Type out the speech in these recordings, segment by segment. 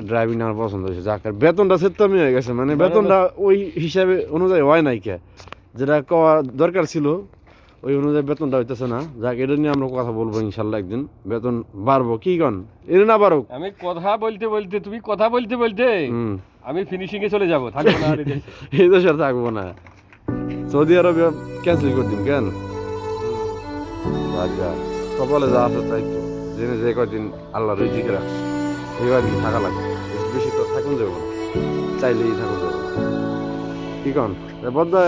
Driving আমার পছন্দ হয়েছে, যাক আর বেতনটা সেরকমই হয়ে গেছে, মানে বেতনটা ওই হিসাবে অনুযায়ী হয় নাই কে, যেটা করা দরকার ছিল ওই অনুযায়ী বেতনটা হইতেছে না। যাক এটা নিয়ে আমরা কথা বলবো ইনশাল্লাহ, একদিন বেতন বাড়বো কি কন, এর না বাড়ুক। আমি কথা বলতে বলতে তুমি কথা বলতে বলতে আমি ফিনিশিং এ চলে যাব, থাকবো না আর এদেশে। এই দেশে আর থাকবো না, সৌদি আরবে ক্যান্সেল করে দিন কেন। আচ্ছা কপালে যা আছে তাই তো, জেনে যে কয়দিন আল্লাহ রিজিকে রাখছে এই কয়দিন থাকা লাগবে, বেশি তো থাকুন যাবো না, চাইলেই থাকুন যাবো না কি কন। বদ্ধা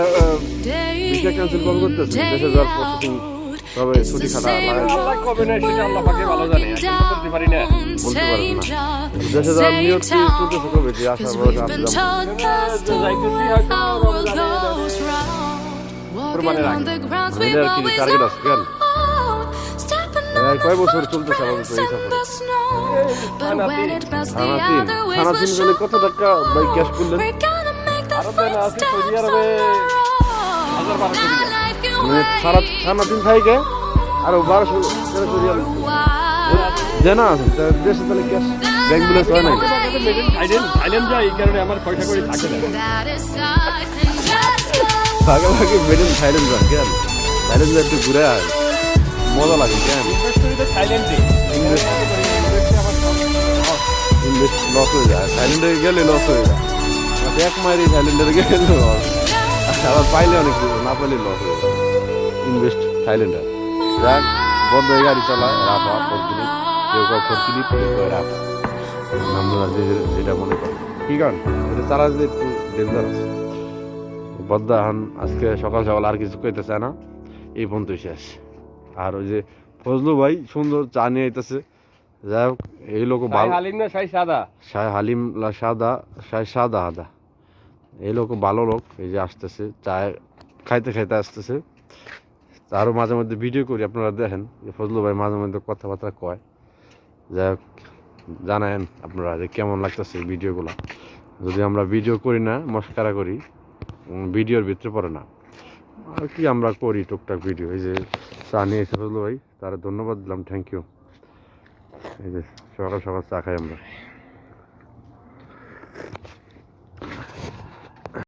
ভিসা ক্যান্সেল কবে করতেছে, দেশে যাওয়ার প্রসেসিং তবে ছুটি খাটা আল্লাহ কবে না সেটা আল্লাহ পাকে ভালো জানে, আমি তো বলতে পারি না। বলতে পারেন না, দেশে যাওয়ার নিয়ত কি চলতেছে কবে, যে আসার পরে আসলাম যাইতেছি হয়তো কুরবানির আগে। এটা আর কি টার্গেট আছে কেন, কয় বছর চলতেছে আমাদের তো এই সফরে। থানা তিন গেলে কত টাকা ভাই ক্যাশ করলেন, আরবে না আছে সৌদি আরবে 1000-1200 টাকা। মানে থানা তিন থাকে আর 1200 জানা আছে দেশে, তাহলে ক্যাশ ব্যাংক ব্যালেন্স হয় নাই। থাইল্যান্ড যাই এই কারণে আমার পয়সা করে থাকে না। ভাগে ভাগে বেডেন থাইল্যান্ড যান কেন, থাইল্যান্ড একটু ঘুরে আয় মজা লাগে কেন, থাইল্যান্ডে ইনভেস্ট লস হয়ে যায়, থাইল্যান্ডে গেলে লস হয়ে যায়, এক মাইরি থাইল্যান্ডে গেলে লস, আবার পাইলে অনেক না পাইলে লস হয়ে যায়, ইনভেস্ট থাইল্যান্ডে। যাক বন্ধ হয়ে গাড়ি চালায় রাফা ফরকিনি, কেউ কেউ ফরকিনি কেউ কেউ রাফা, আমরা যেটা মনে করি কি কারণ এটা চালাতে একটু ডেঞ্জারাস। বদ্দাহান আজকে সকাল সকাল আর কিছু কইতে চায় না, এই পর্যন্ত শেষ। আর ওই যে ফজলু ভাই সুন্দর চা নিয়ে আইতেছে, যাই হোক এই লোক ভালো, হালিম না শাই সাদা, শাহ হালিম সাদা, শাহ সাদা আদা, এই লোক ভালো লোক, এই যে আসতেছে চা খাইতে খাইতে আসতেছে। আরও মাঝে মধ্যে ভিডিও করি, আপনারা দেখেন যে ফজলু ভাই মাঝে মধ্যে কথাবার্তা কয়, যাই হোক জানায়েন আপনারা যে কেমন লাগতেছে ভিডিওগুলো। যদি আমরা ভিডিও করি না মস্কারা করি, ভিডিওর ভিতরে পড়ে না আর কি, আমরা করি টুকটাক ভিডিও। এই যে চা নিয়ে এসে ফজলু ভাই, তার ধন্যবাদ দিলাম, থ্যাংক ইউ। এই যে সকাল সকাল চা খাই আমরা।